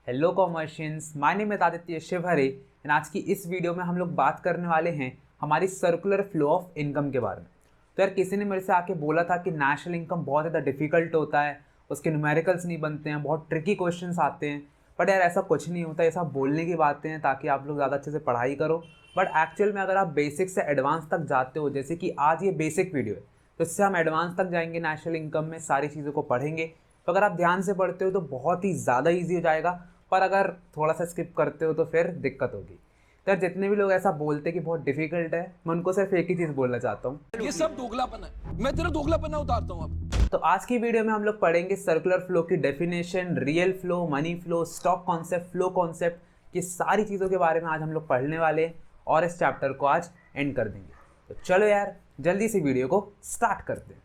Hello कॉमर्शियंस, my name है Aditya Shivhare and आज की इस वीडियो में हम लोग बात करने वाले हैं हमारी सर्कुलर फ्लो ऑफ इनकम के बारे में। तो यार किसी ने मेरे से आके बोला था कि नेशनल इनकम बहुत ज़्यादा डिफिकल्ट होता है, उसके न्यूमेरिकल्स नहीं बनते हैं, बहुत ट्रिकी क्वेश्चंस आते हैं। बट यार ऐसा कुछ नहीं होता, ये सब बोलने की बातें हैं ताकि आप लोग ज़्यादा अच्छे से पढ़ाई करो। बट एक्चुअल में अगर आप बेसिक से एडवांस तक जाते हो, जैसे कि आज ये बेसिक वीडियो है, तो इससे हम एडवांस तक जाएंगे, नेशनल इनकम में सारी चीज़ों को पढ़ेंगे। तो अगर आप ध्यान से पढ़ते हो तो बहुत ही ज़्यादा ईजी हो जाएगा, पर अगर थोड़ा सा स्किप करते हो तो फिर दिक्कत होगी। तो यार जितने भी लोग ऐसा बोलते हैं कि बहुत डिफिकल्ट है, मैं उनको सिर्फ एक ही चीज़ बोलना चाहता हूँ, ये सब दोगलापन है। मैं तेरा दोगलापन उतारता हूँ अब। तो आज की वीडियो में हम लोग पढ़ेंगे सर्कुलर फ्लो की definition, real flow, money flow, stock concept, flow concept, ये सारी चीज़ों के बारे में आज हम लोग पढ़ने वाले हैं और इस चैप्टर को आज एंड कर देंगे। तो चलो यार जल्दी से वीडियो को स्टार्ट करते हैं।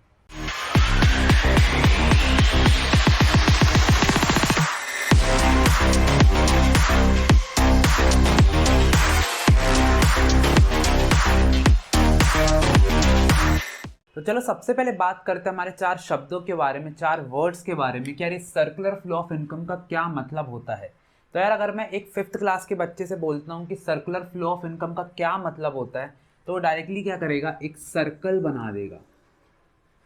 तो चलो सबसे पहले बात करते हैं हमारे चार शब्दों के बारे में, चार वर्ड्स के बारे में कि यार ये सर्कुलर फ्लो ऑफ इनकम का क्या मतलब होता है। तो यार अगर मैं एक 5th क्लास के बच्चे से बोलता हूँ कि सर्कुलर फ्लो ऑफ इनकम का क्या मतलब होता है, तो वो डायरेक्टली क्या करेगा, एक सर्कल बना देगा।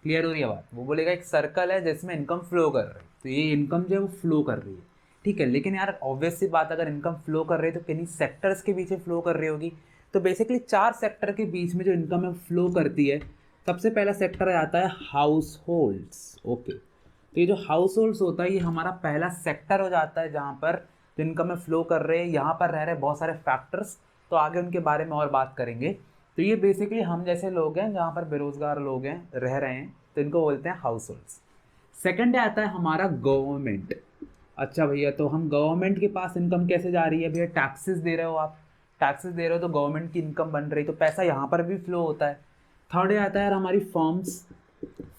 क्लियर हो रही है बात? वो बोलेगा एक सर्कल है जिसमें इनकम फ्लो कर रही है, तो ये इनकम जो है वो फ्लो कर रही है। ठीक है, लेकिन यार ऑब्वियस सी बात, अगर इनकम फ्लो कर रही है तो किन्हीं सेक्टर्स के बीच में फ्लो कर रही होगी। तो बेसिकली 4 सेक्टर के बीच में जो इनकम है फ्लो करती है। सबसे पहला सेक्टर आता है हाउस होल्ड्स। ओके, तो ये जो हाउस होल्ड्स होता है ये हमारा पहला सेक्टर हो जाता है जहाँ पर जो इनकम है फ्लो कर रहे हैं। यहाँ पर रह रहे बहुत सारे फैक्टर्स, तो आगे उनके बारे में और बात करेंगे। तो ये बेसिकली हम जैसे लोग हैं जहाँ पर बेरोजगार लोग हैं, रह रहे हैं, तो इनको बोलते हैं हाउस होल्ड्स। सेकेंड आता है हमारा गवर्नमेंट। अच्छा भैया, तो हम गवर्नमेंट के पास इनकम कैसे जा रही है? भैया टैक्सेस दे रहे हो आप, टैक्सेस दे रहे हो तो गवर्नमेंट की इनकम बन रही, तो पैसा यहाँ पर भी फ्लो होता है। थर्ड आता है यार हमारी फर्म्स।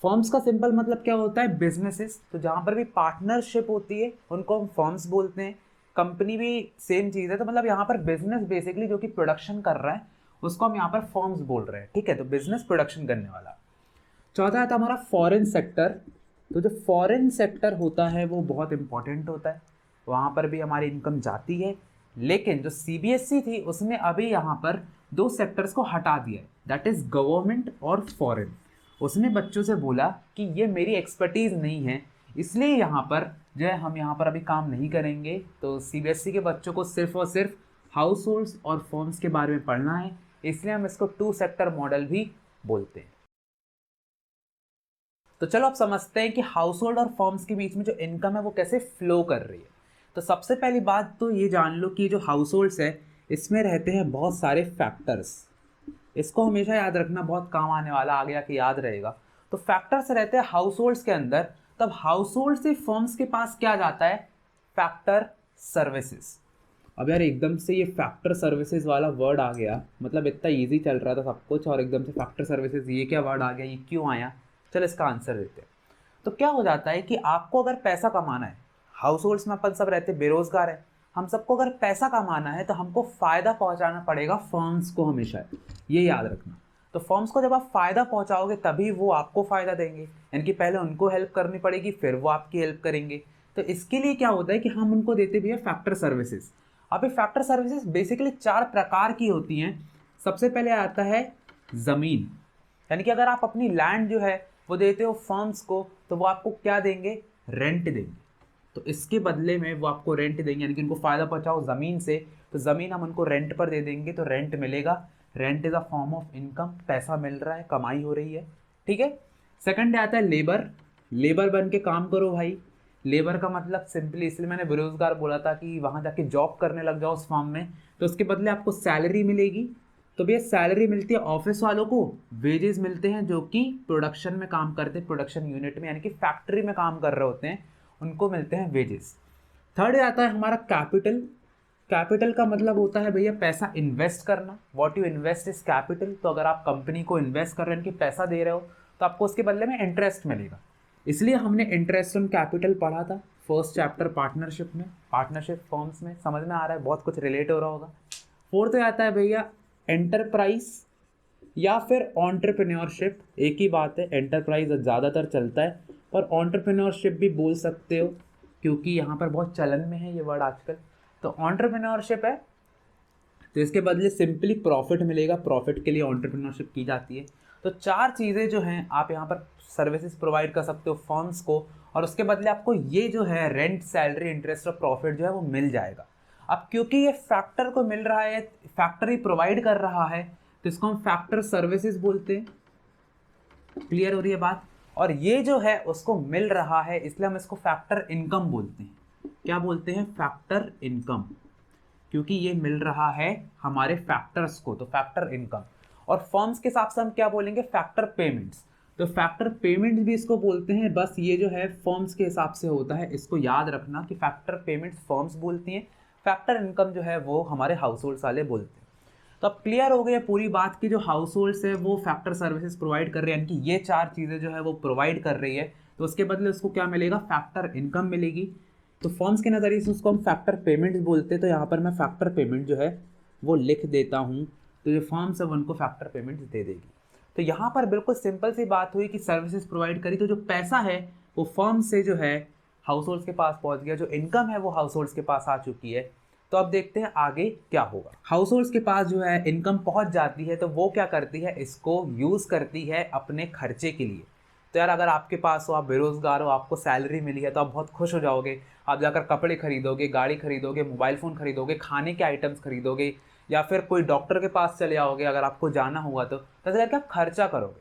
फर्म्स का सिंपल मतलब क्या होता है? बिजनेसेस। तो जहाँ पर भी पार्टनरशिप होती है उनको हम फर्म्स बोलते हैं। कंपनी भी सेम चीज़ है, तो मतलब यहाँ पर बिजनेस बेसिकली जो कि प्रोडक्शन कर रहा है उसको हम यहाँ पर फर्म्स बोल रहे हैं। ठीक है, तो बिजनेस प्रोडक्शन करने वाला। चौथा आता है हमारा फॉरेन सेक्टर। तो जो फॉरेन सेक्टर होता है वो बहुत इंपॉर्टेंट होता है, वहाँ पर भी हमारी इनकम जाती है। लेकिन जो सीबीएसई थी उसने अभी यहाँ पर 2 सेक्टर्स को हटा दिया है, दैट इज गवर्नमेंट और फॉरेन। उसने बच्चों से बोला कि ये मेरी एक्सपर्टीज़ नहीं है, इसलिए यहाँ पर जो है हम यहाँ पर अभी काम नहीं करेंगे। तो सीबीएसई के बच्चों को सिर्फ और सिर्फ हाउस होल्ड्स और फर्म्स के बारे में पढ़ना है, इसलिए हम इसको 2 सेक्टर मॉडल भी बोलते हैं। तो चलो अब समझते हैं कि हाउस होल्ड और फर्म्स के बीच में जो इनकम है वो कैसे फ्लो कर रही है। तो सबसे पहली बात तो ये जान लो कि जो हाउस होल्ड्स है इसमें रहते हैं बहुत सारे फैक्टर्स। इसको हमेशा याद रखना, बहुत काम आने वाला, आगे आके याद रहेगा। तो फैक्टर्स रहते हैं हाउस होल्ड्स के अंदर। तब हाउस होल्ड से फर्म्स के पास क्या जाता है? Factor services. अब यार एकदम से ये फैक्टर सर्विसेज वाला वर्ड आ गया, मतलब इतना इजी चल रहा था सब कुछ और एकदम से फैक्टर सर्विसेज ये क्या वर्ड आ गया, ये क्यों आया? चलो इसका आंसर देते हैं। तो क्या हो जाता है कि आपको अगर पैसा कमाना है, हाउस होल्ड्स में अपन सब रहते बेरोजगार है, हम सबको अगर पैसा कमाना है तो हमको फ़ायदा पहुंचाना पड़ेगा फर्म्स को हमेशा, ये याद रखना। तो फर्म्स को जब आप फ़ायदा पहुंचाओगे तभी वो आपको फ़ायदा देंगे, यानी कि पहले उनको हेल्प करनी पड़ेगी फिर वो आपकी हेल्प करेंगे। तो इसके लिए क्या होता है कि हम उनको देते भी है फैक्टर सर्विसेज। अब ये फैक्टर सर्विसेज बेसिकली 4 प्रकार की होती हैं। सबसे पहले आता है ज़मीन, यानी कि अगर आप अपनी लैंड जो है वो देते हो फर्म्स को तो वो आपको क्या देंगे? रेंट देंगे। तो इसके बदले में वो आपको रेंट देंगे, यानी कि उनको फ़ायदा पहुंचाओ ज़मीन से, तो ज़मीन हम उनको रेंट पर दे देंगे, तो रेंट मिलेगा। Rent is a form of income, पैसा मिल रहा है, कमाई हो रही है। ठीक है। सेकंड आता है लेबर। लेबर बन के काम करो भाई। लेबर का मतलब सिंपली इसलिए मैंने बेरोजगार बोला था कि वहाँ जाके जॉब करने लग जाओ उस फॉर्म में, तो उसके बदले आपको सैलरी मिलेगी। तो भैया सैलरी मिलती है ऑफिस वालों को, वेजेस मिलते हैं जो कि प्रोडक्शन में काम करते हैं, प्रोडक्शन यूनिट में, यानी कि फैक्ट्री में काम कर रहे होते हैं, उनको मिलते हैं वेजेस। थर्ड आता है हमारा कैपिटल। कैपिटल का मतलब होता है भैया पैसा इन्वेस्ट करना, what you invest is capital. तो अगर आप कंपनी को इन्वेस्ट कर रहे हैं कि पैसा दे रहे हो तो आपको उसके बदले में इंटरेस्ट मिलेगा, इसलिए हमने इंटरेस्ट ऑन कैपिटल पढ़ा था फर्स्ट चैप्टर पार्टनरशिप में, पार्टनरशिप फॉर्म्स में। समझ में आ रहा है? बहुत कुछ रिलेट हो रहा होगा। फोर्थ आता है भैया एंटरप्राइज या फिर एंटरप्रेन्योरशिप, एक ही बात है। एंटरप्राइज ज़्यादातर चलता है पर एंटरप्रेन्योरशिप भी बोल सकते हो, क्योंकि यहाँ पर बहुत चलन में है ये वर्ड आजकल। तो एंटरप्रेन्योरशिप है, तो इसके बदले सिंपली प्रॉफिट मिलेगा, प्रॉफिट के लिए एंटरप्रेन्योरशिप की जाती है। तो 4 चीज़ें जो हैं आप यहाँ पर सर्विसेज प्रोवाइड कर सकते हो फर्म्स को, और उसके बदले आपको ये जो है रेंट, सैलरी, इंटरेस्ट और प्रॉफिट जो है वो मिल जाएगा। अब क्योंकि ये फैक्टर को मिल रहा है, फैक्टर ही प्रोवाइड कर रहा है, तो इसको हम फैक्टर सर्विसेज बोलते हैं। क्लियर हो रही है बात? और ये जो है उसको मिल रहा है, इसलिए हम इसको फैक्टर इनकम बोलते हैं। क्या बोलते हैं? फैक्टर इनकम, क्योंकि ये मिल रहा है हमारे फैक्टर्स को, तो फैक्टर इनकम। और फर्म्स के हिसाब से हम क्या बोलेंगे? Factor payments. तो फैक्टर पेमेंट्स भी इसको बोलते हैं, बस ये जो है फर्म्स के हिसाब से होता है, इसको याद रखना कि फैक्टर पेमेंट्स फर्म्स बोलती हैं, फैक्टर इनकम जो है वो हमारे हाउस होल्ड्स वाले बोलते हैं। तो अब क्लियर हो गई है पूरी बात की जो हाउस होल्ड्स है वो फैक्टर सर्विसेज प्रोवाइड कर रहे हैं, यानी कि ये 4 चीज़ें जो है वो प्रोवाइड कर रही है, तो उसके बदले उसको क्या मिलेगा? फैक्टर इनकम मिलेगी। तो फर्म्स के नज़रिए से उसको हम फैक्टर पेमेंट्स बोलते हैं, तो यहाँ पर मैं फैक्टर पेमेंट जो है वो लिख देता हूँ, तो जो फर्म्स है वो उनको फैक्टर पेमेंट्स दे देगी। तो यहाँ पर बिल्कुल सिंपल सी बात हुई कि सर्विसेज प्रोवाइड करी, तो जो पैसा है वो फर्म से जो है हाउस होल्ड्स के पास पहुँच गया, जो इनकम है वो हाउस होल्ड्स के पास आ चुकी है। तो अब देखते हैं आगे क्या होगा। हाउस होल्ड्स के पास जो है इनकम पहुँच जाती है, तो वो क्या करती है? इसको यूज़ करती है अपने खर्चे के लिए। तो यार अगर आपके पास हो, आप बेरोजगार हो, आपको सैलरी मिली है, तो आप बहुत खुश हो जाओगे, आप जाकर कपड़े खरीदोगे, गाड़ी खरीदोगे, मोबाइल फ़ोन खरीदोगे, खाने के आइटम्स खरीदोगे, या फिर कोई डॉक्टर के पास चले आओगे अगर आपको जाना हुआ, तो ऐसा करके आप खर्चा करोगे।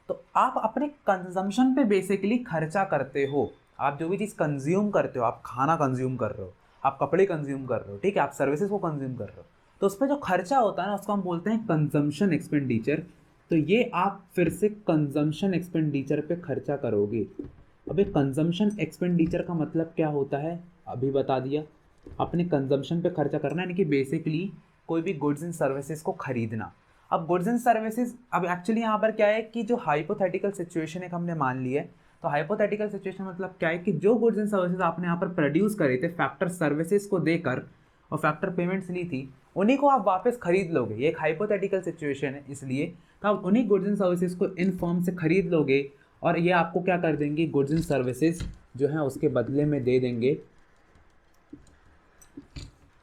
तो आप अपने कंजम्पशन पे बेसिकली खर्चा करते हो। आप जो भी चीज़ कंज्यूम करते हो, आप खाना कंज्यूम कर रहे हो, आप कपड़े कंज्यूम कर रहे हो, ठीक है, आप सर्विसेज को कंज्यूम कर रहे हो, तो उस पर जो खर्चा होता है ना उसको हम बोलते हैं कंजम्पशन एक्सपेंडिचर। तो ये आप फिर से कंजम्पशन एक्सपेंडिचर पे खर्चा करोगे। अब ये कंजम्पशन एक्सपेंडिचर का मतलब क्या होता है अभी बता दिया। अपने कंजम्पशन पे खर्चा करना, यानी कि बेसिकली कोई भी गुड्स एंड सर्विसेज को खरीदना। अब गुड्स एंड सर्विसेज, अब एक्चुअली यहाँ पर क्या है कि जो हाइपोथेटिकल सिचुएशन है हमने मान ली है, तो हाइपोथेटिकल सिचुएशन मतलब क्या है कि जो गुड्स एंड सर्विसेज आपने यहाँ पर प्रोड्यूस करे थे फैक्टर सर्विसेज को देकर और फैक्टर पेमेंट्स ली थी, उन्हीं को आप वापस खरीद लोगे। ये एक हाइपोथेटिकल सिचुएशन है, इसलिए तो आप उन्हीं गुड्स एंड सर्विसेज को इन फर्म से खरीद लोगे, और ये आपको क्या कर देंगे? गुड्स एंड सर्विसेज जो है उसके बदले में दे देंगे।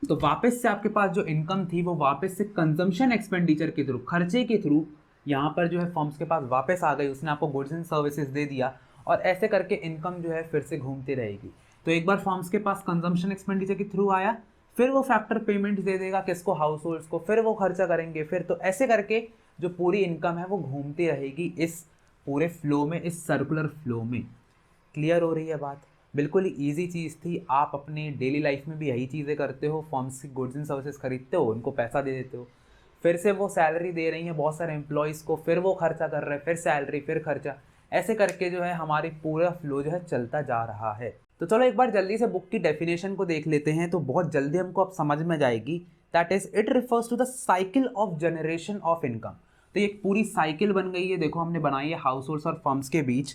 तो वापस से आपके पास जो इनकम थी वो वापस से कंजम्पशन एक्सपेंडिचर के थ्रू, खर्चे के थ्रू यहाँ पर जो है फर्म्स के पास वापस आ गई, उसने आपको गुड्स एंड सर्विसेज दे दिया, और ऐसे करके इनकम जो है फिर से घूमती रहेगी। तो एक बार फर्म्स के पास कंजम्पशन एक्सपेंडिचर के थ्रू आया, फिर वो फैक्टर पेमेंट दे देगा किसको? हाउस होल्ड्स को, फिर वो खर्चा करेंगे, फिर तो ऐसे करके जो पूरी इनकम है वो घूमती रहेगी इस पूरे फ्लो में, इस सर्कुलर फ्लो में। क्लियर हो रही है बात? बिल्कुल ही ईजी चीज़ थी। आप अपने डेली लाइफ में भी यही चीज़ें करते हो, फर्म्स की गुड्स एंड सर्विसेज खरीदते हो, उनको पैसा दे देते हो, फिर से वो सैलरी दे रही है बहुत सारे एम्प्लॉयज़ को, फिर वो खर्चा कर रहे हैं, फिर सैलरी, फिर खर्चा, ऐसे करके जो है हमारी पूरा फ्लो जो है चलता जा रहा है। तो चलो एक बार जल्दी से बुक की डेफिनेशन को देख लेते हैं, तो बहुत जल्दी हमको अब समझ में जाएगी। That is it refers to the cycle of generation of income. तो ये एक पूरी साइकिल बन गई है, देखो हमने बनाई है हाउस होल्ड्स और फर्म्स के बीच।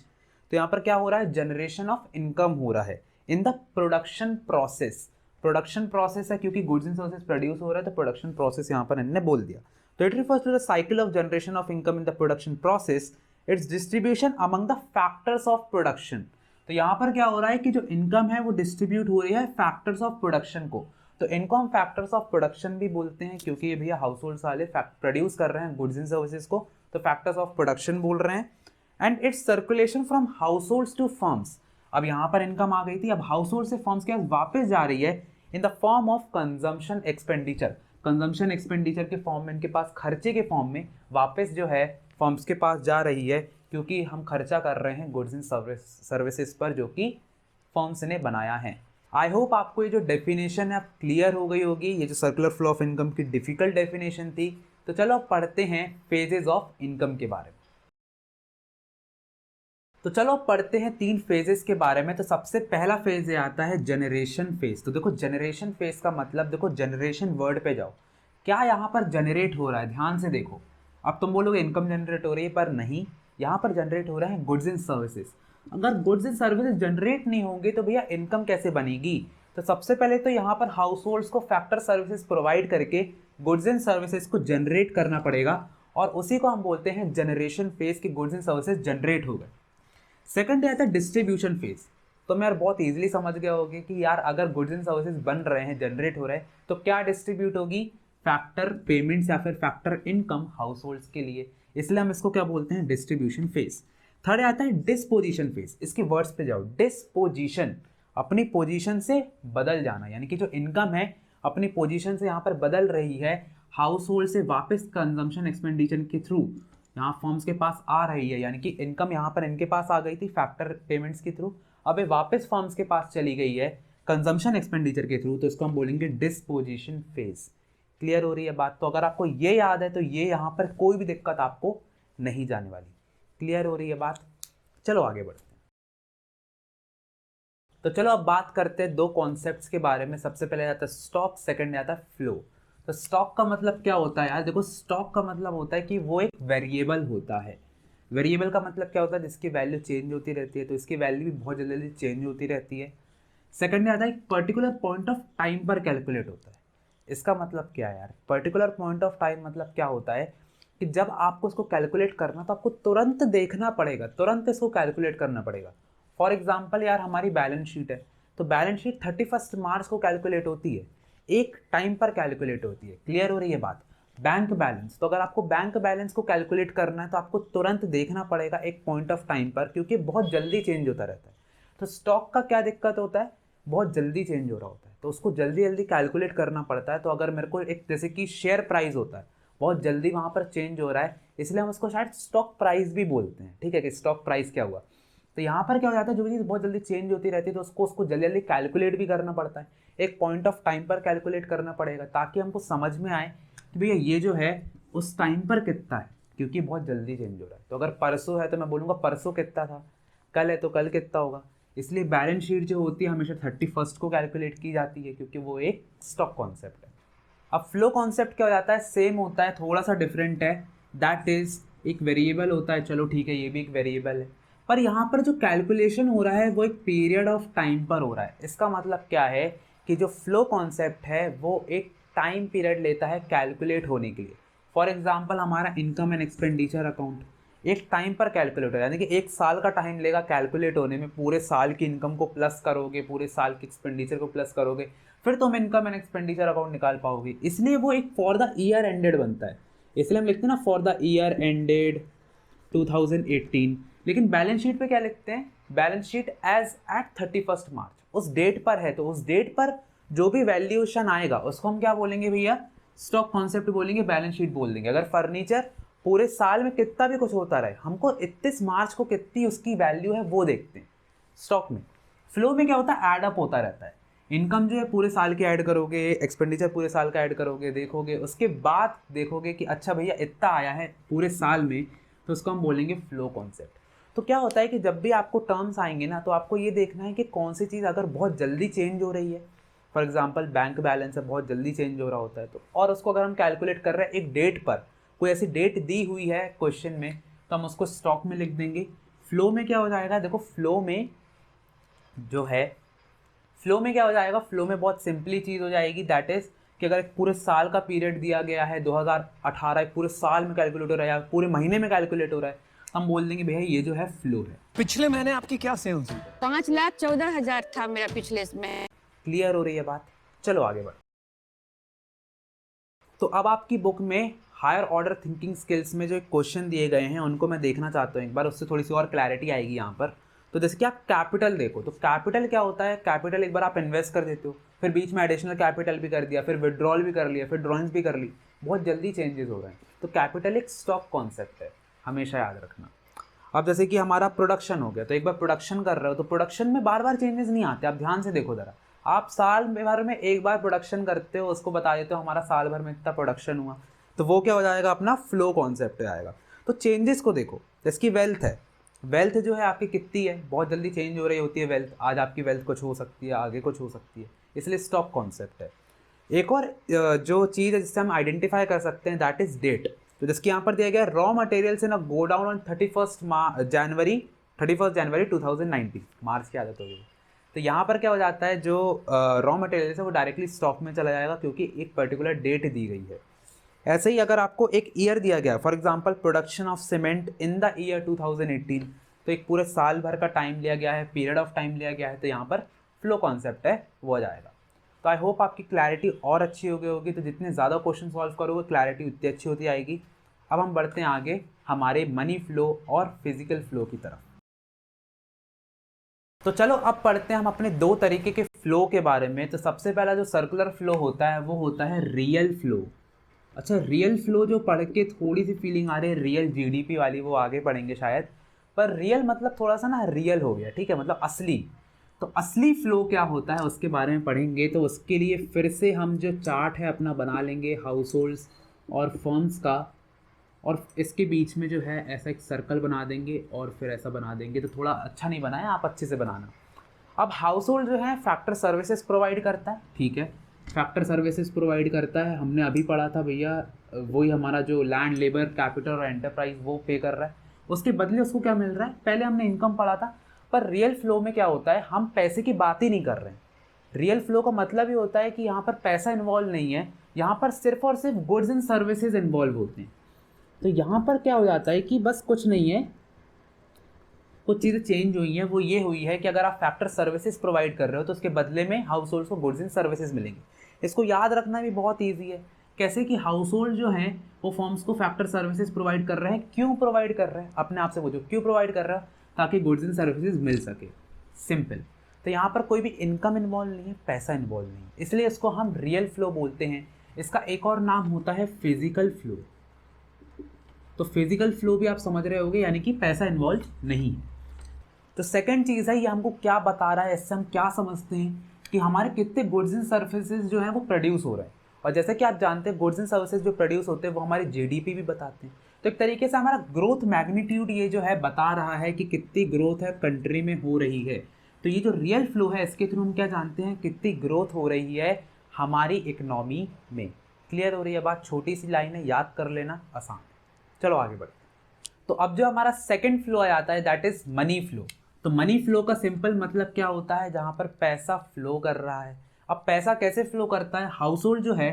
तो यहाँ पर क्या हो रहा है? जनरेशन ऑफ इनकम हो रहा है इन the production process. Production process है क्योंकि गुड्स एंड सर्विसेज प्रोड्यूस हो रहा है, तो प्रोडक्शन प्रोसेस यहाँ पर इन्होंने बोल दिया। तो it refers to the cycle of generation of income in the production process, its distribution among the factors of production. तो यहाँ पर क्या हो रहा है कि जो इनकम है वो डिस्ट्रीब्यूट हो रही है फैक्टर्स ऑफ प्रोडक्शन को। तो इनको हम फैक्टर्स ऑफ प्रोडक्शन भी बोलते हैं, क्योंकि ये भैया हाउस होल्ड्स वाले प्रोड्यूस कर रहे हैं गुड्स एंड सर्विसेज को, तो फैक्टर्स ऑफ प्रोडक्शन बोल रहे हैं। And its circulation from households to firms. अब यहाँ पर इनकम आ गई थी, अब हाउस होल्ड से फर्म्स के पास वापस जा रही है in the form of consumption expenditure. Consumption expenditure के फॉर्म में, इनके पास खर्चे के फॉर्म में वापस जो है फर्म्स के पास जा रही है, क्योंकि हम खर्चा कर रहे हैं गुड्स एंड सर्विसेज पर जो कि फर्म्स ने बनाया है। आई होप आपको ये जो डेफिनेशन है क्लियर हो गई होगी। ये जो सर्कुलर फ्लो ऑफ इनकम की डिफिकल्ट डेफिनेशन थी। तो चलो अब पढ़ते हैं फेजेस ऑफ इनकम के बारे में। तो चलो पढ़ते हैं 3 फेजेस के बारे में। तो सबसे पहला फेज आता है जनरेशन फेज। तो देखो जनरेशन फेज का मतलब, देखो जनरेशन वर्ड पे जाओ, क्या यहाँ पर जनरेट हो रहा है? ध्यान से देखो। अब तुम बोलोगे इनकम जनरेट हो रही है, पर नहीं, यहाँ पर जनरेट हो रहा है गुड्स एंड सर्विसेज। अगर गुड्स एंड सर्विसेज जनरेट नहीं होंगे तो भैया इनकम कैसे बनेगी? तो सबसे पहले तो यहाँ पर हाउस होल्ड्स को फैक्टर सर्विसेज प्रोवाइड करके गुड्स एंड सर्विसेज को जनरेट करना पड़ेगा, और उसी को हम बोलते हैं जनरेशन फेज की गुड्स एंड सर्विसेज जनरेट हो गए। सेकंड आता है डिस्ट्रीब्यूशन फेज। तो मैं यार बहुत ईजिली समझ गया होगी कि यार अगर गुड्स एंड सर्विसेज बन रहे हैं, जनरेट हो रहे हैं, तो क्या डिस्ट्रीब्यूट होगी, फैक्टर पेमेंट्स या फिर फैक्टर इनकम हाउस होल्ड्स के लिए। इसलिए हम इसको क्या बोलते हैं, डिस्ट्रीब्यूशन फेज। थर्ड आता है डिस्पोजिशन फेज। इसके वर्ड्स पे जाओ, डिस्पोजिशन, अपनी पोजीशन से बदल जाना, यानी कि जो इनकम है अपनी पोजीशन से यहाँ पर बदल रही है, हाउस होल्ड से वापस कंजम्पशन एक्सपेंडिचर के थ्रू यहाँ फर्म्स के पास आ रही है, यानी कि इनकम यहाँ पर इनके पास आ गई थी फैक्टर पेमेंट्स के थ्रू, अब ये वापस फर्म्स के पास चली गई है कंजम्पशन एक्सपेंडिचर के थ्रू, तो इसको हम बोलेंगे डिस्पोजिशन फेज। क्लियर हो रही है बात? तो अगर आपको ये याद है तो ये यहाँ पर कोई भी दिक्कत आपको नहीं जाने वाली। क्लियर हो रही है बात? चलो आगे बढ़ते हैं। तो चलो अब बात करते हैं दो कॉन्सेप्ट्स के बारे में। सबसे पहले आता है स्टॉक, सेकंड आता है फ्लो। तो स्टॉक का मतलब क्या होता है यार? देखो, स्टॉक का मतलब होता है कि वो एक वेरिएबल होता है। वेरिएबल का मतलब क्या होता है? जिसकी वैल्यू चेंज होती रहती है, तो इसकी वैल्यू भी बहुत जल्दी चेंज होती रहती है। सेकंड में आता है एक पर्टिकुलर पॉइंट ऑफ टाइम पर कैलकुलेट होता है। इसका मतलब क्या है यार? पर्टिकुलर पॉइंट ऑफ टाइम मतलब क्या होता है कि जब आपको उसको कैलकुलेट करना, तो आपको तुरंत देखना पड़ेगा, तुरंत इसको कैलकुलेट करना पड़ेगा। फॉर एग्जाम्पल यार, हमारी बैलेंस शीट है, तो बैलेंस शीट 31 मार्च को कैलकुलेट होती है, एक टाइम पर कैलकुलेट होती है। क्लियर हो रही है बात? बैंक बैलेंस, तो अगर आपको बैंक बैलेंस को कैलकुलेट करना है तो आपको तुरंत देखना पड़ेगा एक पॉइंट ऑफ टाइम पर, क्योंकि बहुत जल्दी चेंज होता रहता है। तो स्टॉक का क्या दिक्कत होता है? बहुत जल्दी चेंज हो रहा होता है, तो उसको जल्दी जल्दी कैलकुलेट करना पड़ता है। तो अगर मेरे को एक, जैसे कि शेयर प्राइस होता है, बहुत जल्दी वहाँ पर चेंज हो रहा है, इसलिए हम उसको शायद स्टॉक प्राइस भी बोलते हैं। ठीक है, कि स्टॉक प्राइस क्या हुआ। तो यहाँ पर क्या हो जाता है, जो भी चीज़ बहुत जल्दी चेंज होती रहती है, तो उसको जल्दी जल्दी कैलकुलेट भी करना पड़ता है, एक पॉइंट ऑफ टाइम पर कैलकुलेट करना पड़ेगा, ताकि हमको समझ में आए कि भैया ये जो है उस टाइम पर कितना है, क्योंकि बहुत जल्दी चेंज हो रहा है। तो अगर परसों है तो मैं बोलूँगा परसों कितना था, कल है तो कल कितना होगा। इसलिए बैलेंस शीट जो होती है हमेशा 31 को कैलकुलेट की जाती है, क्योंकि वो एक स्टॉक कॉन्सेप्ट है। अब फ्लो कॉन्सेप्ट क्या हो जाता है? सेम होता है, थोड़ा सा डिफरेंट है। दैट इज एक वेरिएबल होता है, चलो ठीक है, ये भी एक वेरिएबल है, पर यहाँ पर जो कैलकुलेशन हो रहा है वो एक पीरियड ऑफ टाइम पर हो रहा है। इसका मतलब क्या है कि जो फ्लो कॉन्सेप्ट है वो एक टाइम पीरियड लेता है कैलकुलेट होने के लिए। फॉर एग्जाम्पल, हमारा इनकम एंड एक्सपेंडिचर अकाउंट एक टाइम पर कैलकुलेट हो, यानी कि एक साल का टाइम लेगा कैलकुलेट होने में। पूरे साल की इनकम को प्लस करोगे, पूरे साल की एक्सपेंडिचर को प्लस करोगे, फिर तुम इनकम एंड एक्सपेंडिचर अकाउंट निकाल पाओगे। इसलिए वो एक फॉर द ईयर एंडेड बनता है, इसलिए हम लिखते हैं ना फॉर द ईयर एंडेड 2018। लेकिन बैलेंस शीट पे क्या लिखते हैं? बैलेंस शीट एज एट 31 मार्च, उस डेट पर है, तो उस डेट पर जो भी वैल्यूएशन आएगा उसको हम क्या बोलेंगे भैया? स्टॉक कॉन्सेप्ट बोलेंगे, बैलेंस शीट बोल देंगे। अगर फर्नीचर पूरे साल में कितना भी कुछ होता रहे, हमको 31 मार्च को कितनी उसकी वैल्यू है वो देखते हैं स्टॉक में। फ्लो में क्या होता है? ऐड अप होता रहता है। इनकम जो है पूरे साल की ऐड करोगे, एक्सपेंडिचर पूरे साल का ऐड करोगे, देखोगे, उसके बाद देखोगे कि अच्छा भैया इतना आया है पूरे साल में, तो उसको हम बोलेंगे फ्लो कॉन्सेप्ट। तो क्या होता है कि जब भी आपको टर्म्स आएंगे ना, तो आपको ये देखना है कि कौन सी चीज़ अगर बहुत जल्दी चेंज हो रही है, फॉर एग्जाम्पल बैंक बैलेंस है, बहुत जल्दी चेंज हो रहा होता है, तो और उसको अगर हम कैलकुलेट कर रहे हैं एक डेट पर, कोई ऐसी डेट दी हुई है क्वेश्चन में, तो हम उसको स्टॉक में लिख देंगे। फ्लो में क्या हो जाएगा? देखो, फ्लो में जो है, फ्लो में क्या हो जाएगा? फ्लो में बहुत सिंपली चीज़ हो जाएगी, दैट इज़ कि अगर एक पूरे साल का पीरियड दिया गया है 2018, एक पूरे साल में कैलकुलेट हो रहा है या पूरे महीने में कैलकुलेट हो रहा है, हम बोल देंगे भैया ये जो है फ्लो है। पिछले महीने आपकी क्या सेल्स हुई? 5,14,000 था मेरा पिछले इसमें। क्लियर हो रही है बात? चलो आगे बढ़ो। तो अब आपकी बुक में हायर ऑर्डर थिंकिंग स्किल्स में जो एक क्वेश्चन दिए गए हैं उनको मैं देखना चाहता हूँ एक बार, उससे थोड़ी सी और क्लैरिटी आएगी यहाँ पर। तो जैसे कि आप कैपिटल देखो, तो कैपिटल क्या होता है? कैपिटल एक बार आप इन्वेस्ट कर देते हो, फिर बीच में एडिशनल कैपिटल भी कर दिया, फिर विड्रॉल भी कर लिया, फिर ड्रॉइंग्स भी कर ली, बहुत जल्दी चेंजेस हो रहे हैं। तो कैपिटल एक स्टॉक कॉन्सेप्ट है, हमेशा याद रखना। अब जैसे कि हमारा प्रोडक्शन हो गया, तो एक बार प्रोडक्शन कर रहे हो, तो प्रोडक्शन में बार बार चेंजेस नहीं आते। आप ध्यान से देखो ज़रा, आप साल भर में एक बार प्रोडक्शन करते हो, उसको बता देते हो हमारा साल भर में इतना प्रोडक्शन हुआ, तो वो क्या हो जाएगा? अपना फ्लो कॉन्सेप्ट आएगा। तो चेंजेस को देखो, जैसे वेल्थ है, वेल्थ जो है आपकी कितनी है, बहुत जल्दी चेंज हो रही होती है वेल्थ। आज आपकी वेल्थ कुछ हो सकती है, आगे कुछ हो सकती है, इसलिए स्टॉक कॉन्सेप्ट है। एक और जो चीज़ है जिससे हम आइडेंटिफाई कर सकते हैं, दैट इज़ डेट। तो जिसके यहाँ पर दिया गया raw materials in go down on 31 जनवरी 2019, मार्च की आदत हो गई। तो यहाँ पर क्या हो जाता है, जो रॉ मटेरियल्स है वो डायरेक्टली स्टॉक में चला जाएगा, क्योंकि एक पर्टिकुलर डेट दी गई है। ऐसे ही अगर आपको एक ईयर दिया गया, for example production of cement in the year 2018, तो एक पूरे साल भर का टाइम लिया गया है, पीरियड ऑफ टाइम लिया गया है, तो यहाँ पर फ्लो कॉन्सेप्ट है वो आ जाएगा। तो आई होप आपकी क्लैरिटी और अच्छी हो गई होगी। तो जितने ज़्यादा क्वेश्चन सॉल्व करोगे क्लैरिटी उतनी अच्छी होती आएगी। अब हम बढ़ते हैं आगे हमारे मनी फ्लो और फिजिकल फ्लो की तरफ। तो चलो अब पढ़ते हैं हम अपने दो तरीके के फ्लो के बारे में। तो सबसे पहला जो सर्कुलर फ्लो होता है वो होता है रियल फ्लो। अच्छा, रियल फ्लो जो पढ़ के थोड़ी सी फीलिंग आ रही है रियल जीडीपी वाली, वो आगे पढ़ेंगे शायद, पर रियल मतलब थोड़ा सा ना रियल हो गया, ठीक है, मतलब असली। तो असली फ्लो क्या होता है उसके बारे में पढ़ेंगे। तो उसके लिए फिर से हम जो चार्ट है अपना बना लेंगे हाउस होल्ड्स और फर्म्स का, और इसके बीच में जो है ऐसा एक सर्कल बना देंगे और फिर ऐसा बना देंगे। तो थोड़ा अच्छा नहीं बनाया, आप अच्छे से बनाना। अब हाउस होल्ड जो है फैक्टर सर्विसेज प्रोवाइड करता है, ठीक है, फैक्टर सर्विसेज प्रोवाइड करता है। हमने अभी पढ़ा था भैया, वही हमारा जो लैंड, लेबर, कैपिटल और एंटरप्राइज वो पे कर रहा है, उसके बदले उसको क्या मिल रहा है। पहले हमने इनकम पढ़ा था, पर रियल फ्लो में क्या होता है, हम पैसे की बात ही नहीं कर रहे हैं। रियल फ्लो का मतलब ये होता है कि यहाँ पर पैसा इन्वॉल्व नहीं है, यहाँ पर सिर्फ और सिर्फ गुड्स एंड सर्विसेज इन्वॉल्व होते हैं। तो यहाँ पर क्या हो जाता है कि बस कुछ नहीं है, कुछ चीज़ें चेंज हुई हैं। वो ये हुई है कि अगर आप फैक्टर सर्विसेज प्रोवाइड कर रहे हो तो उसके बदले में हाउस होल्ड को गुड्स एंड सर्विसेज मिलेंगे। इसको याद रखना भी बहुत ईजी है। कैसे कि हाउस होल्ड जो हैं वो फॉर्म्स को फैक्टर सर्विसेज प्रोवाइड कर रहे हैं। क्यों प्रोवाइड कर रहे हैं, अपने आप से पूछो, क्यों प्रोवाइड कर रहा है, ताकि गुड्स एंड सर्विसेज मिल सके, सिंपल। तो यहाँ पर कोई भी इनकम इन्वॉल्व नहीं है, पैसा इन्वॉल्व नहीं है, इसलिए इसको हम रियल फ्लो बोलते हैं। इसका एक और नाम होता है फिजिकल फ्लो। तो फिजिकल फ्लो भी आप समझ रहे होगे, यानी कि पैसा इन्वॉल्व नहीं है। तो सेकंड चीज़ है, ये हमको क्या बता रहा है, इससे हम क्या समझते हैं कि हमारे कितने गुड्स एंड सर्विसेज जो हैं वो प्रोड्यूस हो रहे हैं। और जैसे कि आप जानते हैं गुड्स एंड सर्विसेज जो प्रोड्यूस होते हैं वो हमारे जीडीपी भी बताते हैं। तो एक तरीके से हमारा ग्रोथ मैग्नीट्यूड ये जो है बता रहा है कि कितनी ग्रोथ है कंट्री में हो रही है। तो ये जो रियल फ्लो है इसके थ्रू हम क्या जानते हैं, कितनी ग्रोथ हो रही है हमारी इकनॉमी में। क्लियर हो रही है बात, छोटी सी लाइन है, याद कर लेना, आसान। चलो आगे बढ़ते। तो अब जो हमारा सेकंड फ्लो आ जाता है दैट इज मनी फ्लो। तो मनी फ्लो का सिंपल मतलब क्या होता है, जहां पर पैसा फ्लो कर रहा है। अब पैसा कैसे फ्लो करता है, हाउस होल्ड जो है,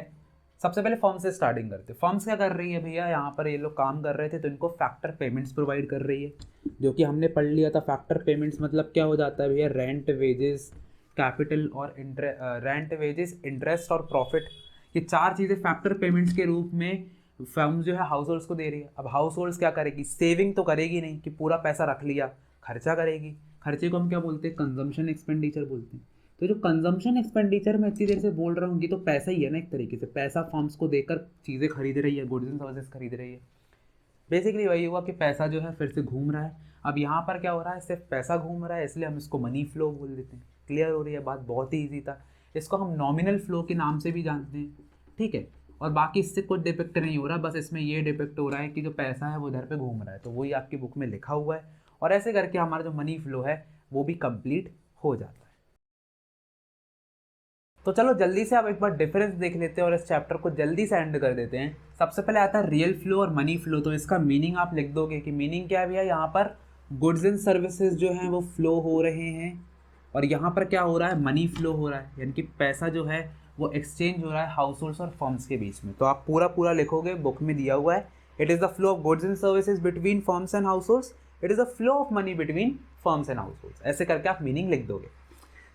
सबसे पहले फर्म से स्टार्टिंग करते हैं। फर्म्स क्या कर रही है भैया, यहाँ पर ये लोग काम कर रहे थे तो इनको फैक्टर पेमेंट्स प्रोवाइड कर रही है, जो कि हमने पढ़ लिया था। फैक्टर पेमेंट्स मतलब क्या हो जाता है भैया, रेंट, वेजेस, कैपिटल और रेंट, वेजेस, इंटरेस्ट और प्रॉफिट, ये चार चीज़ें फैक्टर पेमेंट्स के रूप में फर्म जो है हाउस होल्ड्स को दे रही है। अब हाउस होल्ड्स क्या करेगी, सेविंग तो करेगी नहीं कि पूरा पैसा रख लिया, खर्चा करेगी। खर्चे को हम क्या बोलते हैं, कंजम्पशन एक्सपेंडिचर बोलते हैं। तो जो कंजम्पशन एक्सपेंडिचर मैं इतनी देर से बोल रहा हूँ ये तो पैसा ही है ना, एक तरीके से पैसा फर्म्स को देकर चीज़ें खरीद रही है, गुड्स एंड सर्विसेज खरीद रही है। बेसिकली वही हुआ कि पैसा जो है फिर से घूम रहा है। अब यहाँ पर क्या हो रहा है, सिर्फ पैसा घूम रहा है, इसलिए हम इसको मनी फ्लो बोल देते हैं। क्लियर हो रही है बात, बहुत ही ईजी था। इसको हम नॉमिनल फ्लो के नाम से भी जानते हैं, ठीक है। और बाकी इससे कुछ डिपेक्ट नहीं हो रहा, बस इसमें ये डिपेक्ट हो रहा है कि जो पैसा है वो इधर पे घूम रहा है, तो वही आपकी बुक में लिखा हुआ है। और ऐसे करके हमारा जो मनी फ्लो है वो भी कंप्लीट हो जाता है। तो चलो जल्दी से आप एक बार डिफरेंस देख लेते हैं और इस चैप्टर को जल्दी से एंड कर देते हैं। सबसे पहले आता है रियल फ्लो और मनी फ्लो। तो इसका मीनिंग आप लिख दोगे कि मीनिंग क्या है भैया, यहाँ पर गुड्स एंड सर्विसेज जो हैं वो फ्लो हो रहे हैं और यहाँ पर क्या हो रहा है, मनी फ्लो हो रहा है, यानी कि पैसा जो है वो एक्सचेंज हो रहा है हाउस होल्ड्स और फर्म्स के बीच में। तो आप पूरा लिखोगे, बुक में दिया हुआ है, it is the flow of goods and services between firms and house holds, it is the flow of money between firms and house holds. ऐसे करके आप मीनिंग लिख दोगे।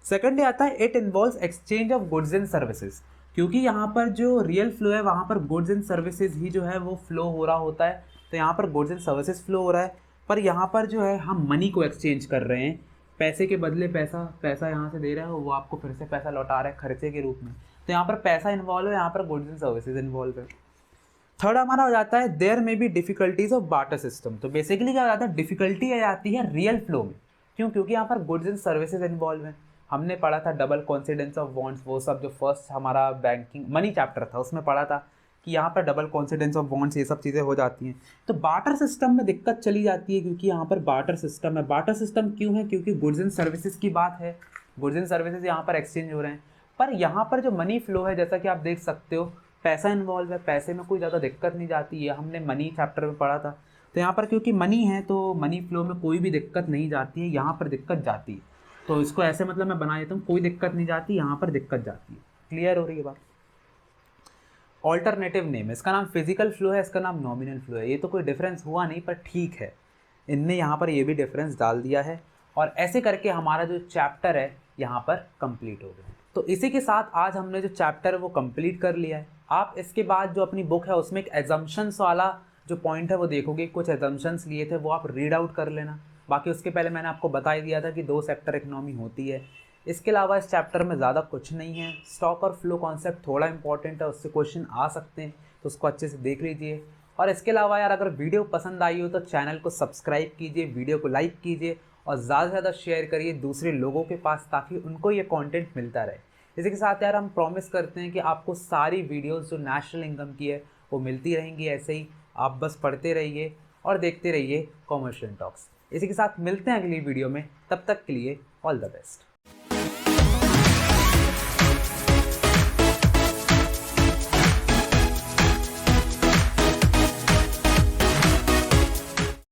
सेकंडली आता है it involves exchange of goods and services, क्योंकि यहाँ पर जो रियल फ्लो है वहाँ पर गुड्स एंड सर्विसेज ही जो है वो फ्लो हो रहा होता है। तो यहाँ पर गुड्स एंड सर्विसेज फ्लो हो रहा है, पर यहाँ पर जो है हम मनी को एक्सचेंज कर रहे हैं, पैसे के बदले पैसा यहाँ से दे रहा है, वो आपको फिर से पैसा लौटा रहा है खर्चे के रूप में। तो यहाँ पर पैसा इन्वॉल्व है, यहाँ पर गुड्स एंड सर्विसेज इन्वॉल्व है। थर्ड हमारा हो जाता है there may be difficulties of barter system. तो बेसिकली क्या हो जाता है, डिफिकल्टी आ जाती है रियल फ्लो में। क्यों, क्योंकि यहाँ पर गुड्स एंड सर्विसेज इन्वॉल्व हैं। हमने पढ़ा था डबल कॉन्सिडेंस ऑफ बॉन्ड्स, वो सब जो फर्स्ट हमारा बैंकिंग मनी चैप्टर था उसमें पढ़ा था कि यहाँ पर डबल कॉन्सिडेंस ऑफ बॉन्ड्स ये सब चीज़ें हो जाती हैं। तो बार्टर सिस्टम में दिक्कत चली जाती है, क्योंकि यहाँ पर बार्टर सिस्टम है। बार्टर सिस्टम क्यों है, क्योंकि गुड्स एंड सर्विसेज की बात है, गुड्स एंड सर्विसेज यहाँ पर एक्सचेंज हो रहे हैं। पर यहाँ पर जो मनी फ्लो है, जैसा कि आप देख सकते हो, पैसा इन्वॉल्व है, पैसे में कोई ज़्यादा दिक्कत नहीं जाती है, हमने मनी चैप्टर में पढ़ा था। तो यहाँ पर क्योंकि मनी है तो मनी फ्लो में कोई भी दिक्कत नहीं जाती है, यहाँ पर दिक्कत जाती है। तो इसको ऐसे मतलब मैं बना देता हूँ, कोई दिक्कत नहीं जाती, यहाँ पर दिक्कत जाती है। क्लियर हो रही है बात। ऑल्टरनेटिव नेम, इसका नाम फिजिकल फ्लो है, इसका नाम नॉमिनल फ्लो है। ये तो कोई डिफरेंस हुआ नहीं, पर ठीक है, इनने यहाँ पर ये भी डिफरेंस डाल दिया है और ऐसे करके हमारा जो चैप्टर है यहाँ पर कंप्लीट हो गया। तो इसी के साथ आज हमने जो चैप्टर है वो कंप्लीट कर लिया है। आप इसके बाद जो अपनी बुक है उसमें एक एजम्पशंस वाला जो पॉइंट है वो देखोगे, कुछ एजम्पशंस लिए थे वो आप रीड आउट कर लेना। बाकी उसके पहले मैंने आपको बता ही दिया था कि 2 सेक्टर इकोनॉमी होती है। इसके अलावा इस चैप्टर में ज़्यादा कुछ नहीं है। स्टॉक और फ्लो कॉन्सेप्ट थोड़ा इंपॉर्टेंट है, उससे क्वेश्चन आ सकते हैं, तो उसको अच्छे से देख लीजिए। और इसके अलावा यार अगर वीडियो पसंद आई हो तो चैनल को सब्सक्राइब कीजिए, वीडियो को लाइक कीजिए और ज़्यादा से ज़्यादा शेयर करिए दूसरे लोगों के पास, ताकि उनको ये कंटेंट मिलता रहे। इसी के साथ यार हम प्रॉमिस करते हैं कि आपको सारी वीडियोस जो नेशनल इनकम की है वो मिलती रहेंगी ऐसे ही। आप बस पढ़ते रहिए और देखते रहिए कॉमर्शियल टॉक्स। इसी के साथ मिलते हैं अगली वीडियो में, तब तक के लिए ऑल द बेस्ट।